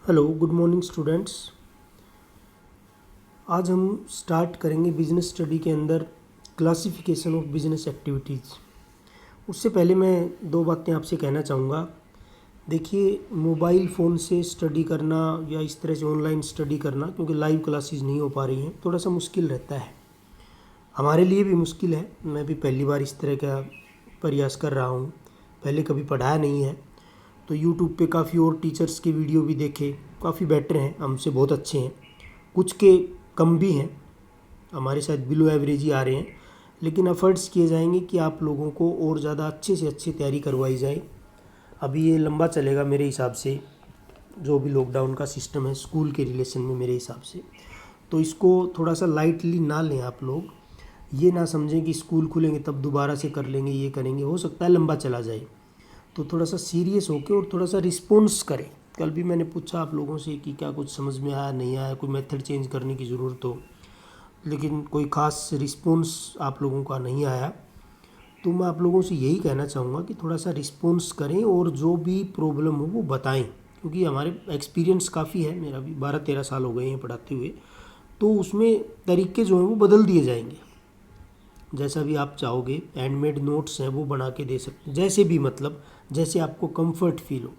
Hello, good morning students. आज हम start करेंगे बिजनेस स्टडी के अंदर क्लासिफिकेशन ऑफ बिजनेस एक्टिविटीज़। उससे पहले मैं दो बातें आपसे कहना चाहूँगा। देखिए, मोबाइल फ़ोन से स्टडी करना या इस तरह से ऑनलाइन स्टडी करना, क्योंकि लाइव क्लासेस नहीं हो पा रही हैं, थोड़ा सा मुश्किल रहता है। हमारे लिए भी मुश्किल है। मैं भी पहली बार इस तरह का प्रयास कर रहा हूँ, पहले कभी पढ़ाया नहीं है। तो यूट्यूब पे काफ़ी और टीचर्स के वीडियो भी देखे, काफ़ी बेटर हैं, हमसे बहुत अच्छे हैं। कुछ के कम भी हैं, हमारे साथ बिलो एवरेज ही आ रहे हैं, लेकिन एफर्ट्स किए जाएंगे कि आप लोगों को और ज़्यादा अच्छे से अच्छी तैयारी करवाई जाए। अभी ये लंबा चलेगा मेरे हिसाब से, जो भी लॉकडाउन का सिस्टम है स्कूल के रिलेशन में मेरे हिसाब से। तो इसको थोड़ा सा लाइटली ना लें आप लोग, ये ना समझें कि स्कूल खुलेंगे तब दोबारा से कर लेंगे, ये करेंगे, हो सकता है लंबा चला जाए। तो थोड़ा सा सीरियस होकर और थोड़ा सा रिस्पॉन्स करें। कल भी मैंने पूछा आप लोगों से कि क्या कुछ समझ में आया, नहीं आया, कोई मेथड चेंज करने की ज़रूरत हो, लेकिन कोई ख़ास रिस्पॉन्स आप लोगों का नहीं आया। तो मैं आप लोगों से यही कहना चाहूँगा कि थोड़ा सा रिस्पॉन्स करें और जो भी प्रॉब्लम हो वो बताएं, क्योंकि हमारे एक्सपीरियंस काफ़ी है, मेरा भी 12-13 साल हो गए हैं पढ़ाते हुए। तो उसमें तरीके जो हैं वो बदल दिए जाएंगे, जैसा भी आप चाहोगे। हैंडमेड नोट्स हैं वो बना के दे सकते हैं, जैसे भी, मतलब जैसे आपको कंफर्ट फील हो।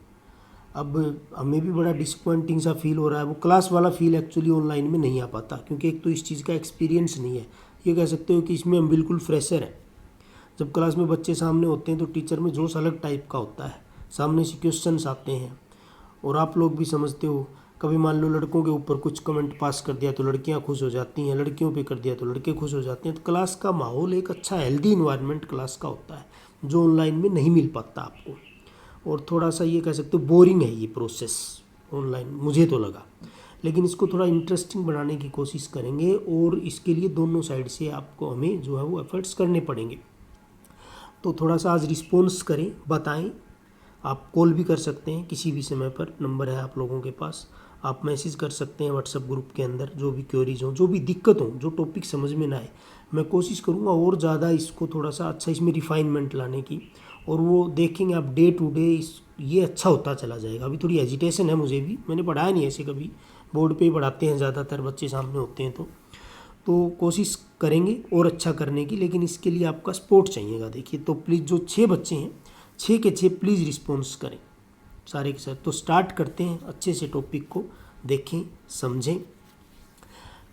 अब हमें भी बड़ा डिसअपॉइंटिंग सा फील हो रहा है, वो क्लास वाला फील एक्चुअली ऑनलाइन में नहीं आ पाता, क्योंकि एक तो इस चीज़ का एक्सपीरियंस नहीं है। ये कह सकते हो कि इसमें हम बिल्कुल फ्रेशर हैं। जब क्लास में बच्चे सामने होते हैं तो टीचर में जोश अलग टाइप का होता है, सामने से क्वेश्चंस आते हैं, और आप लोग भी समझते हो। कभी मान लो लड़कों के ऊपर कुछ कमेंट पास कर दिया तो लड़कियां खुश हो जाती हैं, लड़कियों पे कर दिया तो लड़के खुश हो जाते हैं। तो क्लास का माहौल एक अच्छा हेल्दी इन्वायरमेंट क्लास का होता है, जो ऑनलाइन में नहीं मिल पाता आपको। और थोड़ा सा ये कह सकते हो बोरिंग है ये प्रोसेस ऑनलाइन, मुझे तो लगा। लेकिन इसको थोड़ा इंटरेस्टिंग बनाने की कोशिश करेंगे, और इसके लिए दोनों साइड से आपको हमें जो है वो एफर्ट्स करने पड़ेंगे। तो थोड़ा सा आज रिस्पॉन्स करें, बताएं। आप कॉल भी कर सकते हैं किसी भी समय पर, नंबर है आप लोगों के पास। आप मैसेज कर सकते हैं व्हाट्सएप ग्रुप के अंदर, जो भी क्वेरीज हो, जो भी दिक्कत हो, जो टॉपिक समझ में ना आए। मैं कोशिश करूँगा और ज़्यादा इसको थोड़ा सा अच्छा इसमें रिफाइनमेंट लाने की, और वो देखेंगे आप डे टू डे ये अच्छा होता चला जाएगा। अभी थोड़ी एजिटेशन है मुझे भी, मैंने पढ़ाया नहीं ऐसे कभी, बोर्ड पे ही पढ़ाते हैं ज़्यादातर, बच्चे सामने होते हैं। तो कोशिश करेंगे और अच्छा करने की, लेकिन इसके लिए आपका सपोर्ट चाहिएगा। देखिए, तो प्लीज़ जो 6 बच्चे हैं, 6 के 6 प्लीज़ रिस्पॉन्स करें सारे के साथ। तो स्टार्ट करते हैं, अच्छे से टॉपिक को देखें, समझें।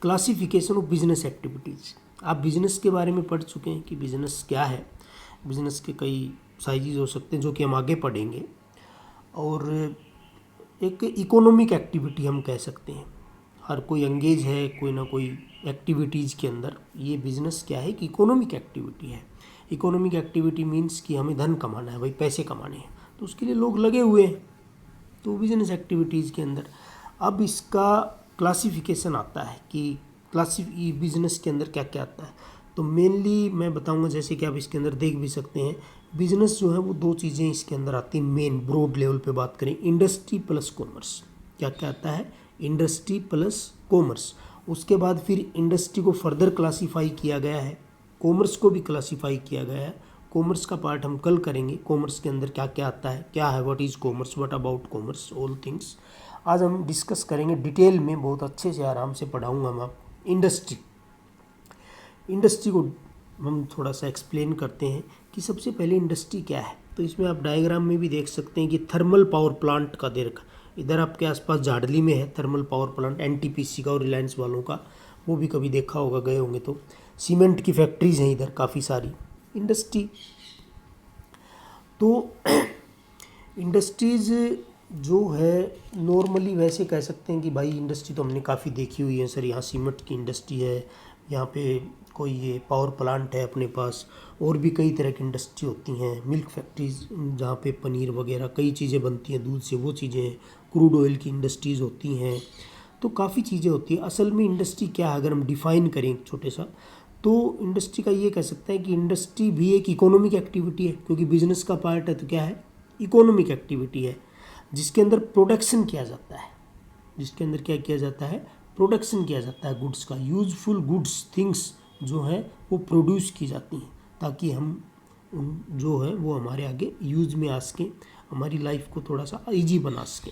Classification of business activities. आप बिजनेस के बारे में पढ़ चुके हैं कि बिजनेस क्या है। बिजनेस के कई साइजेज हो सकते हैं जो कि हम आगे पढ़ेंगे। और एक इकोनॉमिक एक्टिविटी हम कह सकते हैं, हर कोई एंगेज है कोई ना कोई एक्टिविटीज़ के अंदर। ये बिजनेस क्या है कि इकोनॉमिक एक्टिविटी है। इकोनॉमिक एक्टिविटी मीन्स कि हमें धन कमाना है, भाई पैसे कमाने हैं, तो उसके लिए लोग लगे हुए हैं, तो बिजनेस एक्टिविटीज़ के अंदर। अब इसका क्लासिफिकेशन आता है कि बिजनेस के अंदर क्या क्या आता है। तो मेनली मैं बताऊंगा, जैसे कि आप इसके अंदर देख भी सकते हैं, बिजनेस जो है वो दो चीज़ें इसके अंदर आती हैं मेन, ब्रॉड लेवल पे बात करें, इंडस्ट्री प्लस कॉमर्स। क्या क्या आता है? Industry plus commerce. उसके बाद फिर इंडस्ट्री को फर्दर क्लासीफाई किया गया है, कॉमर्स को भी क्लासीफाई किया गया है। कॉमर्स का पार्ट हम कल करेंगे, कॉमर्स के अंदर क्या क्या आता है, क्या है, what is commerce, what about commerce, all things आज हम डिस्कस करेंगे डिटेल में, बहुत अच्छे से आराम से पढ़ाऊंगा मैं आपको। इंडस्ट्री को हम थोड़ा सा एक्सप्लेन करते हैं कि सबसे पहले इंडस्ट्री क्या है। तो इसमें आप डायग्राम में भी देख सकते हैं कि थर्मल पावर प्लांट का दे रखा, इधर आपके आसपास झाड़ली में है थर्मल पावर प्लांट, एनटीपीसी का और रिलायंस वालों का, वो भी कभी देखा होगा, गए होंगे तो। सीमेंट की फैक्ट्रीज हैं इधर काफ़ी सारी, इंडस्ट्री। तो इंडस्ट्रीज़ जो है नॉर्मली वैसे कह सकते हैं कि भाई इंडस्ट्री तो हमने काफ़ी देखी हुई है सर, यहाँ सीमेंट की इंडस्ट्री है, यहाँ पे कोई ये पावर प्लांट है अपने पास, और भी कई तरह की इंडस्ट्री होती हैं, मिल्क फैक्ट्रीज जहाँ पे पनीर वगैरह कई चीज़ें बनती हैं दूध से, वो चीज़ें, क्रूड ऑयल की इंडस्ट्रीज़ होती हैं, तो काफ़ी चीज़ें होती हैं। असल में इंडस्ट्री क्या है अगर हम डिफ़ाइन करें एक छोटे सा, तो इंडस्ट्री का ये कह सकते हैं कि इंडस्ट्री भी एक इकोनॉमिक एक्टिविटी है, क्योंकि बिजनेस का पार्ट है, तो क्या है, इकोनॉमिक एक्टिविटी है, जिसके अंदर प्रोडक्शन किया जाता है। जिसके अंदर क्या किया जाता है? प्रोडक्शन किया जाता है गुड्स का, यूजफुल गुड्स, थिंग्स जो है वो प्रोड्यूस की जाती हैं, ताकि हम जो है वो हमारे आगे यूज में आ सकें, हमारी लाइफ को थोड़ा सा ईजी बना सकें।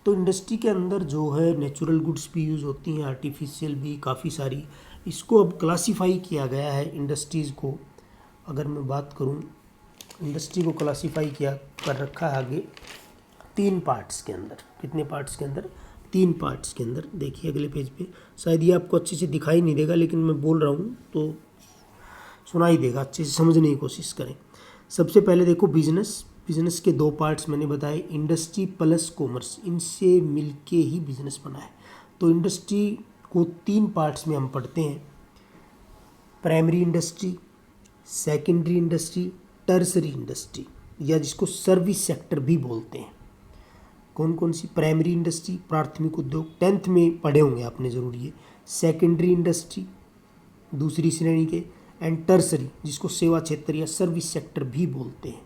तो इंडस्ट्री के अंदर जो है नेचुरल गुड्स भी यूज़ होती हैं, आर्टिफिशियल भी काफ़ी सारी। इसको अब क्लासीफाई किया गया है इंडस्ट्रीज़ को। अगर मैं बात करूं, इंडस्ट्री को क्लासीफाई किया कर रखा है आगे 3 पार्ट्स के अंदर। कितने पार्ट्स के अंदर? 3 पार्ट्स के अंदर। देखिए अगले पेज पे, शायद ये आपको अच्छे से दिखाई नहीं देगा, लेकिन मैं बोल रहा हूँ तो सुनाई देगा, अच्छे से समझने की कोशिश करें। सबसे पहले देखो बिजनेस। बिजनेस के 2 पार्ट्स मैंने बताए, इंडस्ट्री प्लस कॉमर्स, इनसे मिलके ही बिजनेस बना है। तो इंडस्ट्री को 3 पार्ट्स में हम पढ़ते हैं, primary industry, secondary industry, tertiary industry, या जिसको सर्विस सेक्टर भी बोलते हैं। कौन कौन सी? प्राइमरी इंडस्ट्री, प्राथमिक उद्योग, 10th में पढ़े होंगे आपने ज़रूर ये। सेकेंडरी इंडस्ट्री दूसरी श्रेणी के, एंड टर्सरी जिसको सेवा क्षेत्र या सर्विस सेक्टर भी बोलते हैं।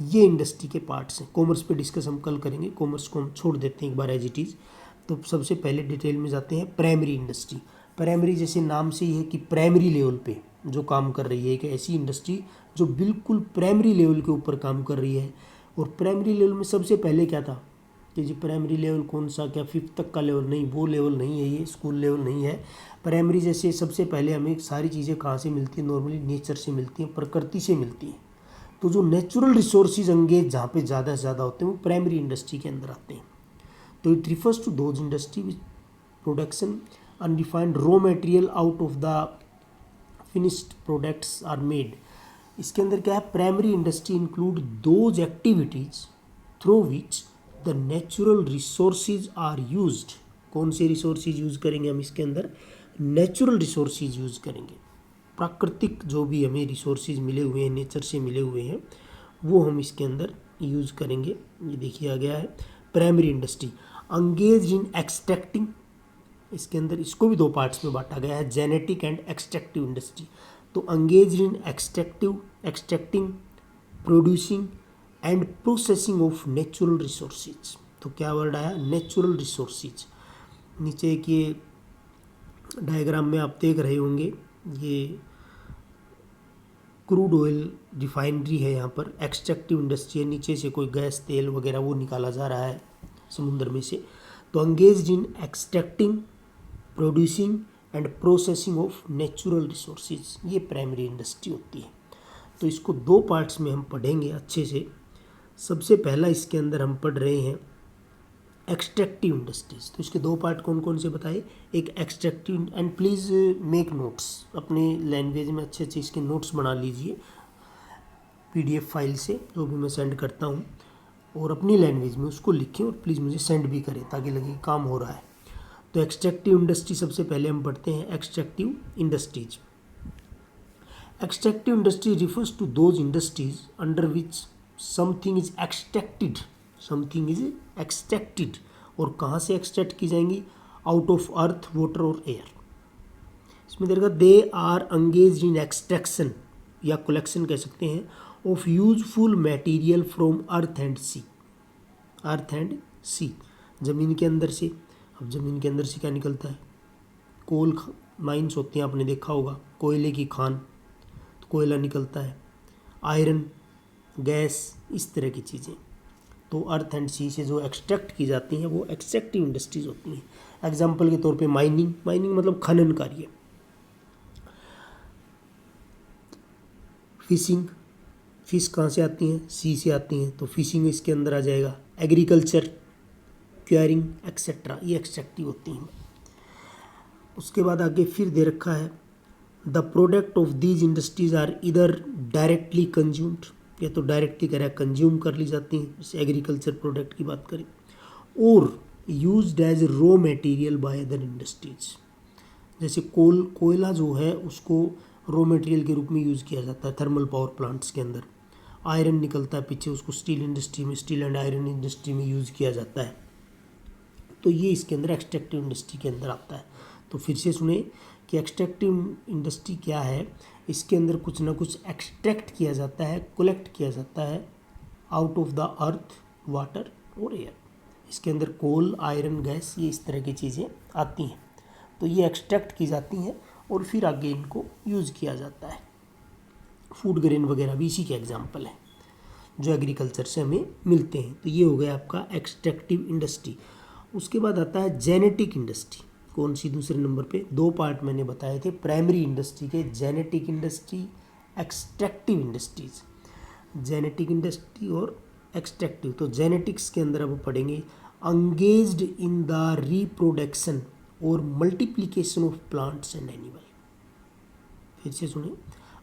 ये इंडस्ट्री के पार्ट्स हैं। कॉमर्स पे डिस्कस हम कल करेंगे, कॉमर्स को हम छोड़ देते हैं एक बार एज इट इज़। तो सबसे पहले डिटेल में जाते हैं प्राइमरी इंडस्ट्री। प्राइमरी जैसे नाम से ही है कि प्राइमरी लेवल पे जो काम कर रही है, एक ऐसी इंडस्ट्री जो बिल्कुल प्राइमरी लेवल के ऊपर काम कर रही है। और प्राइमरी लेवल में सबसे पहले क्या था कि जी प्राइमरी लेवल कौन सा, क्या 5th तक का लेवल? नहीं, वो लेवल नहीं है, ये स्कूल लेवल नहीं है। प्राइमरी जैसे सबसे पहले हमें सारी चीज़ें कहाँ से मिलती हैं? नॉर्मली नेचर से मिलती हैं, प्रकृति से मिलती हैं। तो जो नेचुरल रिसोर्सेज एंगेज जहाँ पे ज़्यादा से ज़्यादा होते हैं वो प्राइमरी इंडस्ट्री के अंदर आते हैं। तो it refers to those industry which production undefined raw material out of the finished products are made. इसके अंदर क्या है? Primary industry include those activities through which the natural resources are used. कौन से रिसोर्सेज यूज़ करेंगे हम इसके अंदर? नेचुरल रिसोर्सेज यूज़ करेंगे। प्राकृतिक जो भी हमें रिसोर्सेज मिले हुए हैं, नेचर से मिले हुए हैं, वो हम इसके अंदर यूज़ करेंगे। ये देखिए आ गया है प्राइमरी इंडस्ट्री। अंगेज इन एक्सट्रैक्टिंग, इसके अंदर इसको भी 2 पार्ट्स में बांटा गया है, जेनेटिक एंड एक्सट्रैक्टिव इंडस्ट्री। तो engaged in extracting, producing and processing of natural resources. तो क्या वर्ड आया? Natural resources. नीचे एक ये डायग्राम में आप देख रहे होंगे, ये क्रूड ऑयल रिफाइनरी है, यहाँ पर एक्सट्रैक्टिव इंडस्ट्री है, नीचे से कोई गैस तेल वगैरह वो निकाला जा रहा है समुद्र में से। तो engaged in extracting, producing and processing of natural resources, ये प्राइमरी इंडस्ट्री होती है। तो इसको 2 पार्ट्स में हम पढ़ेंगे अच्छे से। सबसे पहला इसके अंदर हम पढ़ रहे हैं एक्सट्रैक्टिव इंडस्ट्रीज। तो इसके 2 पार्ट कौन कौन से बताए? एक extractive, and please make notes, अपने लैंग्वेज में अच्छे अच्छे इसके नोट्स बना लीजिए PDF फाइल से, जो भी मैं सेंड करता हूँ, और अपनी लैंग्वेज में उसको लिखें और प्लीज़ मुझे सेंड भी करें ताकि लगे काम हो रहा है। तो एक्सट्रैक्टिव इंडस्ट्री सबसे पहले हम पढ़ते हैं extractive industries. Extractive industry refers to those industries under which something is extracted. Something is extracted, और कहाँ से एक्सट्रैक्ट की जाएंगी? आउट ऑफ अर्थ, वाटर और एयर। इसमें देखा they are engaged in extraction या कलेक्शन कह सकते हैं of useful material from earth and sea. Earth and sea, ज़मीन के अंदर से। अब ज़मीन के अंदर से क्या निकलता है? कोल माइंस होती हैं, आपने देखा होगा, कोयले की खान, तो कोयला निकलता है, आयरन, गैस, इस तरह की चीज़ें। तो अर्थ एंड सी से जो एक्सट्रैक्ट की जाती हैं वो एक्सट्रैक्टिव इंडस्ट्रीज होती हैं। एग्जाम्पल के तौर पे माइनिंग, मतलब खनन कार्य। फिशिंग, फिश कहाँ से आती हैं? सी से आती हैं, तो फिशिंग इसके अंदर आ जाएगा। एग्रीकल्चर, क्यूरिंग एक्सेट्रा, ये एक्सट्रैक्टिव होती हैं। उसके बाद आगे फिर दे रखा है the product of these industries are इधर डायरेक्टली कंज्यूम्ड, या तो डायरेक्टली कह रहा है कंज्यूम कर ली जाती हैं, जैसे एग्रीकल्चर प्रोडक्ट की बात करें, और used as raw material by other industries. जैसे कोयला जो है उसको रॉ मटेरियल के रूप में यूज़ किया जाता है थर्मल पावर प्लांट्स के अंदर। आयरन निकलता है पीछे, उसको स्टील इंडस्ट्री में, स्टील एंड आयरन इंडस्ट्री में यूज़ किया जाता है। तो ये इसके अंदर एक्सट्रैक्टिव इंडस्ट्री के अंदर आता है। तो फिर से सुने कि एक्सट्रैक्टिव इंडस्ट्री क्या है। इसके अंदर कुछ ना कुछ एक्सट्रैक्ट किया जाता है, कलेक्ट किया जाता है out of the earth, water और एयर। इसके अंदर कोल, आयरन, गैस, ये इस तरह की चीज़ें आती हैं। तो ये एक्सट्रैक्ट की जाती हैं और फिर आगे इनको यूज़ किया जाता है। फूड ग्रेन वगैरह भी इसी के एग्जाम्पल हैं जो एग्रीकल्चर से हमें मिलते हैं। तो ये हो गया आपका एक्सट्रैक्टिव इंडस्ट्री। उसके बाद आता है जेनेटिक इंडस्ट्री। कौन सी दूसरे नंबर पे? दो पार्ट मैंने बताए थे प्राइमरी इंडस्ट्री के, genetic industry, extractive industries. Genetic industry और एक्सट्रैक्टिव। तो जेनेटिक्स के अंदर अब पढ़ेंगे engaged इन द रिप्रोडक्शन और multiplication of plants and animal. फिर से सुने,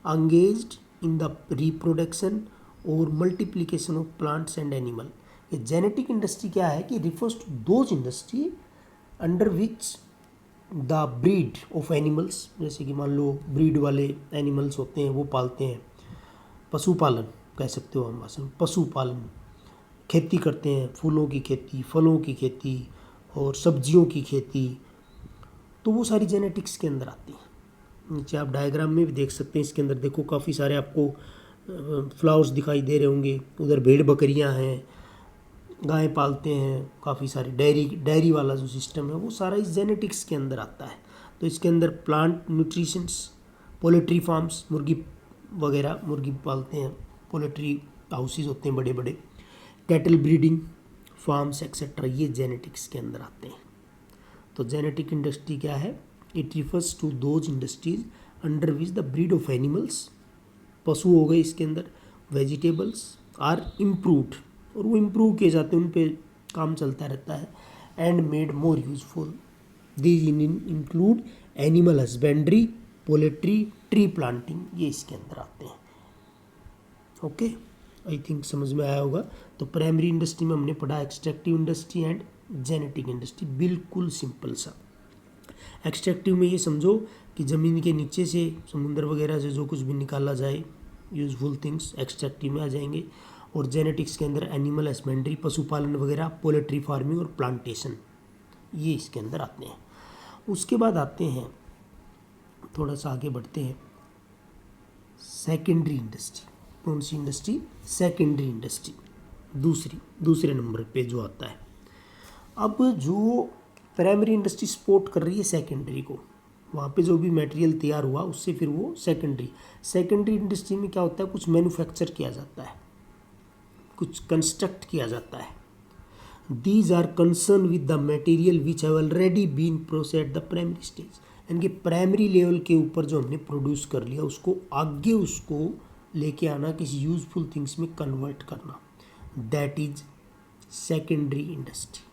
engaged इन द रिप्रोडक्शन और multiplication of plants and animal. ये जेनेटिक इंडस्ट्री क्या है कि refers to those industry under which the breed of animals, जैसे कि मान लो ब्रीड वाले एनिमल्स होते हैं वो पालते हैं, पशुपालन कह सकते हो हम भाषा में, पशुपालन, खेती करते हैं, फूलों की खेती, फलों की खेती और सब्जियों की खेती, तो वो सारी जेनेटिक्स के अंदर आती हैं। नीचे आप डायग्राम में भी देख सकते हैं, इसके अंदर देखो काफ़ी सारे आपको फ्लावर्स दिखाई दे रहे होंगे। उधर भेड़ बकरियां हैं, गाय पालते हैं, काफ़ी सारी डेयरी वाला जो सिस्टम है वो सारा इस जेनेटिक्स के अंदर आता है। तो इसके अंदर प्लांट न्यूट्रिशंस, पोल्ट्री फार्म्स, मुर्गी वगैरह, मुर्गी पालते हैं, पोल्ट्री हाउसेज होते हैं बड़े बड़े, कैटल ब्रीडिंग फार्म्स एक्सेट्रा, ये जेनेटिक्स के अंदर आते हैं। तो जेनेटिक इंडस्ट्री क्या है? It refers to those industries under which the breed of animals, पशु हो गए इसके अंदर, वेजिटेबल्स आर इम्प्रूव्ड, और वो इम्प्रूव किए जाते हैं, उन पे काम चलता रहता है, and made more useful. These include animal husbandry, poultry, tree planting, ये इसके अंदर आते हैं। ओके, आई थिंक समझ में आया होगा। तो प्राइमरी इंडस्ट्री में हमने पढ़ा extractive industry and genetic industry, बिल्कुल सिंपल सा। एक्सट्रैक्टिव में ये समझो कि ज़मीन के नीचे से, समुद्र वगैरह से जो कुछ भी निकाला जाए यूजफुल थिंग्स एक्सट्रैक्टिव में आ जाएंगे। और जेनेटिक्स के अंदर एनिमल हस्बेंड्री, पशुपालन वगैरह, पोल्ट्री फार्मिंग और प्लांटेशन, ये इसके अंदर आते हैं। उसके बाद आते हैं, थोड़ा सा आगे बढ़ते हैं, सेकेंडरी इंडस्ट्री। कौन सी इंडस्ट्री? सेकेंडरी इंडस्ट्री, दूसरे नंबर पे जो आता है। अब जो प्राइमरी इंडस्ट्री सपोर्ट कर रही है सेकेंडरी को, वहाँ पे जो भी मटेरियल तैयार हुआ उससे फिर वो सेकेंडरी इंडस्ट्री में क्या होता है? कुछ मैन्युफैक्चर किया जाता है, कुछ कंस्ट्रक्ट किया जाता है। These are concern with the material which have already been processed at the primary stage, यानी कि प्राइमरी लेवल के ऊपर जो हमने प्रोड्यूस कर लिया उसको आगे उसको लेके आना, किसी यूजफुल थिंग्स में कन्वर्ट करना, that is secondary industry.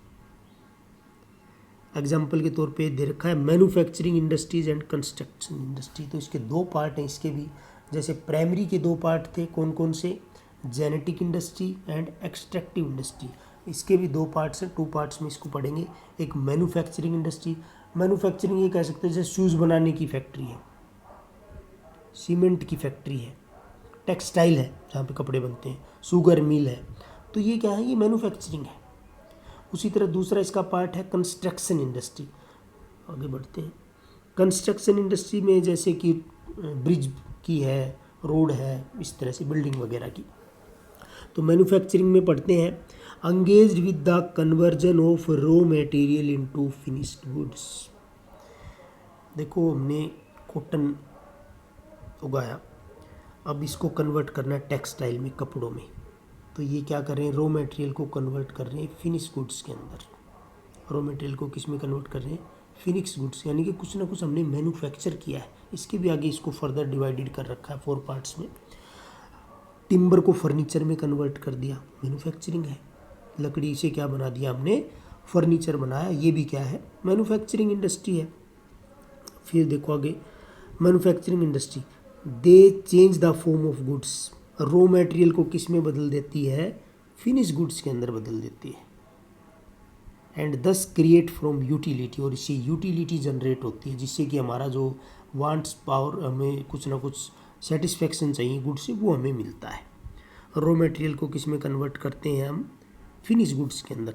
Example के तौर पे दे रखा है manufacturing industries and construction industry. तो इसके दो पार्ट हैं इसके भी, जैसे प्राइमरी के दो पार्ट थे, कौन कौन से? Genetic industry and extractive industry. इसके भी दो पार्ट्स हैं, 2 पार्ट्स में इसको पढ़ेंगे। एक मैन्युफैक्चरिंग इंडस्ट्री, मैन्युफैक्चरिंग ये कह सकते हैं जैसे शूज़ बनाने की फैक्ट्री है, सीमेंट की फैक्ट्री है, टेक्सटाइल है जहाँ पे कपड़े बनते हैं, शुगर मिल है, तो ये क्या है? ये मैन्युफैक्चरिंग है। उसी तरह दूसरा इसका पार्ट है कंस्ट्रक्शन इंडस्ट्री। आगे बढ़ते हैं। कंस्ट्रक्शन इंडस्ट्री में जैसे कि ब्रिज की है, रोड है, इस तरह से बिल्डिंग वगैरह की। तो मैन्युफैक्चरिंग में पढ़ते हैं engaged with the conversion of raw material into finished goods। देखो हमने कॉटन उगाया, अब इसको कन्वर्ट करना है टेक्सटाइल में, कपड़ों में। तो ये क्या कर रहे हैं? रॉ मटेरियल को कन्वर्ट कर रहे हैं फिनिश गुड्स के अंदर। रॉ मटेरियल को किस में कन्वर्ट कर रहे हैं? फिनिश गुड्स, यानी कि कुछ ना कुछ हमने मैन्युफैक्चर किया है। इसके भी आगे इसको फर्दर डिवाइडेड कर रखा है 4 पार्ट्स में। टिम्बर को फर्नीचर में कन्वर्ट कर दिया, मैन्युफैक्चरिंग है। लकड़ी से क्या बना दिया हमने? फर्नीचर बनाया, ये भी क्या है? मैन्युफैक्चरिंग इंडस्ट्री है। फिर देखो आगे, manufacturing industry they change the form of goods, raw material को किस में बदल देती है? फिनिश गुड्स के अंदर बदल देती है। एंड दस क्रिएट फ्रॉम यूटिलिटी, और इससे यूटिलिटी जनरेट होती है, जिससे कि हमारा जो वांट्स पावर, हमें कुछ ना कुछ सेटिस्फेक्शन चाहिए गुड्स से, वो हमें मिलता है। रॉ मटेरियल को किस में कन्वर्ट करते हैं हम? फिनिश गुड्स के अंदर।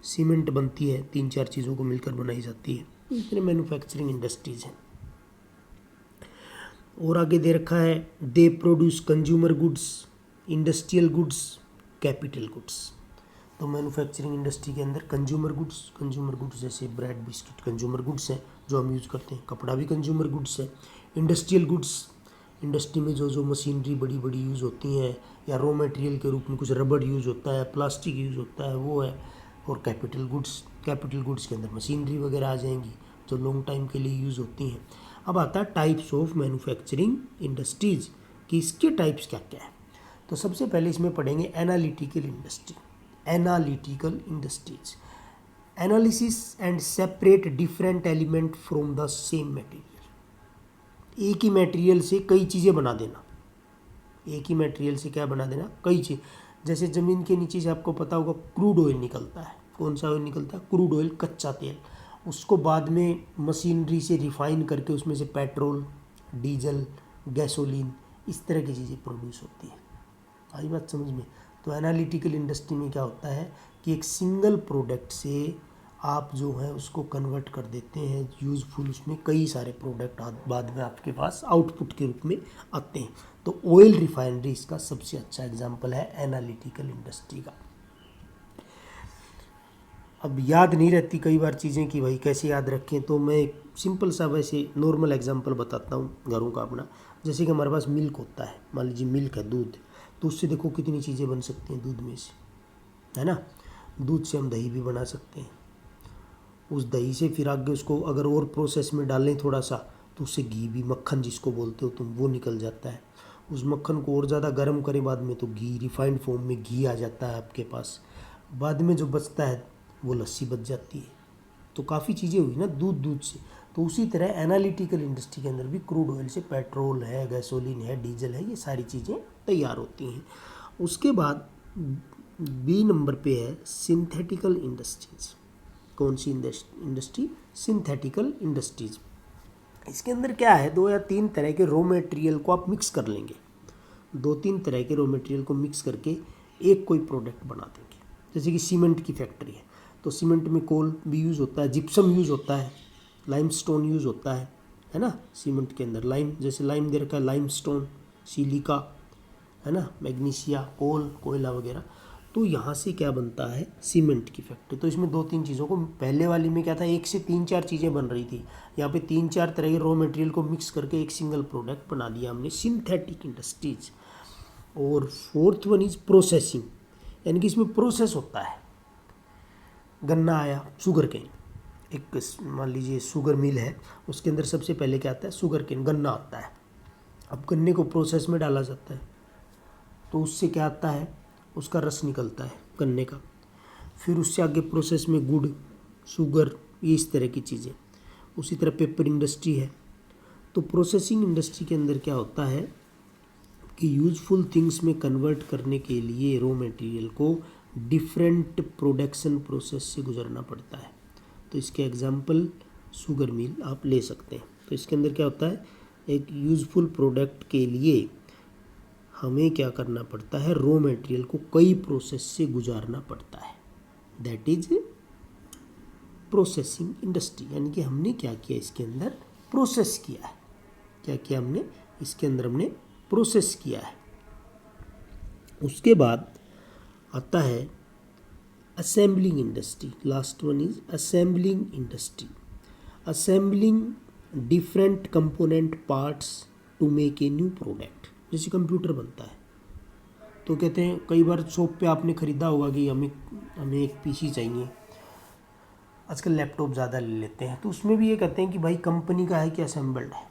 सीमेंट बनती है, 3-4 चीज़ों को मिलकर बनाई जाती है। इतने मैन्युफैक्चरिंग इंडस्ट्रीज हैं। और आगे दे रखा है they produce consumer goods, industrial goods, capital goods. तो मैन्युफैक्चरिंग इंडस्ट्री के अंदर कंज्यूमर गुड्स जैसे ब्रेड बिस्किट कंज्यूमर गुड्स हैं जो हम यूज़ करते हैं। कपड़ा भी कंज्यूमर गुड्स है। इंडस्ट्रियल गुड्स, इंडस्ट्री में जो मशीनरी बड़ी बड़ी यूज़ होती हैं, या रॉ मटेरियल के रूप में कुछ रबड़ यूज़ होता है, प्लास्टिक यूज़ होता है, वो है। और कैपिटल गुड्स कैपिटल गुड्स के अंदर मशीनरी वगैरह आ जाएंगी जो लॉन्ग टाइम के लिए यूज़ होती हैं। अब आता है टाइप्स ऑफ मैन्युफैक्चरिंग इंडस्ट्रीज़ कि इसके टाइप्स क्या क्या है। तो सबसे पहले इसमें पढ़ेंगे analytical industry. Analytical industries, analysis and separate different element from the same material. एक ही मटेरियल से कई चीज़ें बना देना, एक ही मटेरियल से क्या बना देना, कई चीज़। जैसे ज़मीन के नीचे से आपको पता होगा क्रूड ऑयल निकलता है। कौन सा ऑयल निकलता है? क्रूड ऑयल, कच्चा तेल। उसको बाद में मशीनरी से रिफाइन करके उसमें से पेट्रोल, डीजल, गैसोलीन, इस तरह की चीज़ें प्रोड्यूस होती है। आई बात समझ में? तो एनालिटिकल इंडस्ट्री में क्या होता है कि एक सिंगल प्रोडक्ट से आप जो है उसको कन्वर्ट कर देते हैं यूज़फुल, उसमें कई सारे प्रोडक्ट बाद में आपके पास आउटपुट के रूप में आते हैं। तो ऑयल रिफाइनरी इसका सबसे अच्छा एग्जांपल है एनालिटिकल इंडस्ट्री का। अब याद नहीं रहती कई बार चीज़ें कि भाई कैसे याद रखें, तो मैं एक सिंपल सा वैसे नॉर्मल एग्जांपल बताता हूँ घरों का अपना। जैसे कि हमारे पास मिल्क होता है, मान लीजिए मिल्क है, दूध, तो उससे देखो कितनी चीज़ें बन सकती हैं दूध में से, है ना। दूध से हम दही भी बना सकते हैं। उस दही से फिर आगे उसको अगर और प्रोसेस में डालें थोड़ा सा, तो उससे घी भी, मक्खन जिसको बोलते हो तुम, वो निकल जाता है। उस मक्खन को और ज़्यादा गर्म करें बाद में तो घी, रिफाइंड फॉर्म में घी आ जाता है आपके पास। बाद में जो बचता है वो लस्सी बच जाती है। तो काफ़ी चीज़ें हुई ना दूध से। तो उसी तरह एनालिटिकल इंडस्ट्री के अंदर भी क्रूड ऑयल से पेट्रोल है, गैसोलीन है, डीजल है, ये सारी चीज़ें तैयार होती हैं। उसके बाद बी नंबर पे है सिंथेटिकल इंडस्ट्रीज। कौन सी इंडस्ट्री? Synthetical industries. इसके अंदर क्या है, 2 या 3 तरह के रॉ मटेरियल को आप मिक्स कर लेंगे। 2-3 तरह के रॉ मटेरियल को मिक्स करके एक कोई प्रोडक्ट बना देंगे। जैसे कि सीमेंट की फैक्ट्री है, तो सीमेंट में कोल भी यूज़ होता है, जिप्सम यूज़ होता है, लाइमस्टोन यूज़ होता है ना। सीमेंट के अंदर लाइम, जैसे लाइम दे रखा है, लाइमस्टोन, सिलिका, है ना, मैग्नीशिया, कोयला वगैरह। तो यहाँ से क्या बनता है? सीमेंट की फैक्ट्री। तो इसमें 2-3 चीज़ों को, पहले वाली में क्या था, 1 से 3-4 चीज़ें बन रही थी। यहाँ पे 3-4 तरह के रॉ मटेरियल को मिक्स करके एक सिंगल प्रोडक्ट बना दिया हमने, सिंथेटिक इंडस्ट्रीज। और फोर्थ वन इज प्रोसेसिंग, यानी कि इसमें प्रोसेस होता है। गन्ना आया, शुगर केन, एक मान लीजिए शुगर मिल है, उसके अंदर सबसे पहले क्या आता है? शुगर केन, गन्ना आता है। अब गन्ने को प्रोसेस में डाला जाता है, तो उससे क्या आता है? उसका रस निकलता है गन्ने का। फिर उससे आगे प्रोसेस में गुड़, शुगर, ये इस तरह की चीज़ें। उसी तरह पेपर इंडस्ट्री है। तो प्रोसेसिंग इंडस्ट्री के अंदर क्या होता है कि यूजफुल थिंग्स में कन्वर्ट करने के लिए रॉ मटेरियल को डिफरेंट प्रोडक्शन प्रोसेस से गुजरना पड़ता है। तो इसके एग्जांपल शुगर मिल आप ले सकते हैं। तो इसके अंदर क्या होता है, एक यूजफुल प्रोडक्ट के लिए हमें क्या करना पड़ता है? रॉ मटेरियल को कई प्रोसेस से गुजारना पड़ता है। That is processing industry. यानी कि हमने क्या किया, इसके अंदर प्रोसेस किया है। क्या किया हमने? इसके अंदर हमने प्रोसेस किया है। उसके बाद आता है assembling industry. Last one is assembling industry. Assembling different component parts to make a new product. जैसे कंप्यूटर बनता है, तो कहते हैं, कई बार शॉप पे आपने ख़रीदा होगा कि हमें एक पीसी चाहिए। आजकल लैपटॉप ज़्यादा ले लेते हैं, तो उसमें भी ये कहते हैं कि भाई कंपनी का है कि असेंबल्ड है।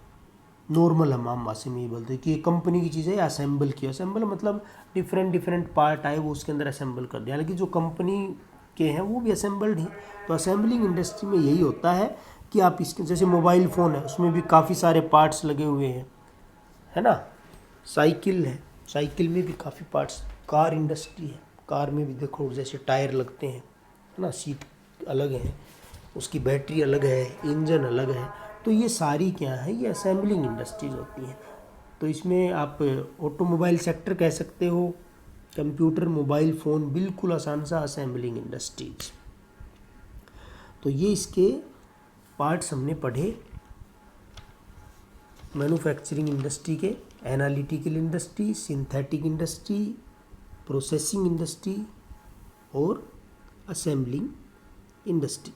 नॉर्मल हम आम भाषा में ये बोलते हैं कि ये कंपनी की चीज़ है, असेंबल किया। असेंबल मतलब डिफरेंट पार्ट आए वो उसके अंदर असेंबल कर दिया। हालांकि जो कंपनी के हैं वो भी असेंबल्ड हैं। तो असेंबलिंग इंडस्ट्री में यही होता है कि आप इसके, जैसे मोबाइल फ़ोन है, उसमें भी काफ़ी सारे पार्ट्स लगे हुए हैं, है ना। साइकिल है, साइकिल में भी काफ़ी पार्ट्स। कार इंडस्ट्री है, कार में भी देखो जैसे टायर लगते हैं, है ना, सीट अलग है, उसकी बैटरी अलग है, इंजन अलग है। तो ये सारी क्या है, ये असेंबलिंग इंडस्ट्रीज होती हैं। तो इसमें आप ऑटोमोबाइल सेक्टर कह सकते हो, कंप्यूटर, मोबाइल फ़ोन, बिल्कुल आसान सा असेंबलिंग इंडस्ट्रीज। तो ये इसके पार्ट्स हमने पढ़े मैन्युफैक्चरिंग इंडस्ट्री के। Analytical industry, synthetic industry, processing industry और असेंबलिंग इंडस्ट्री।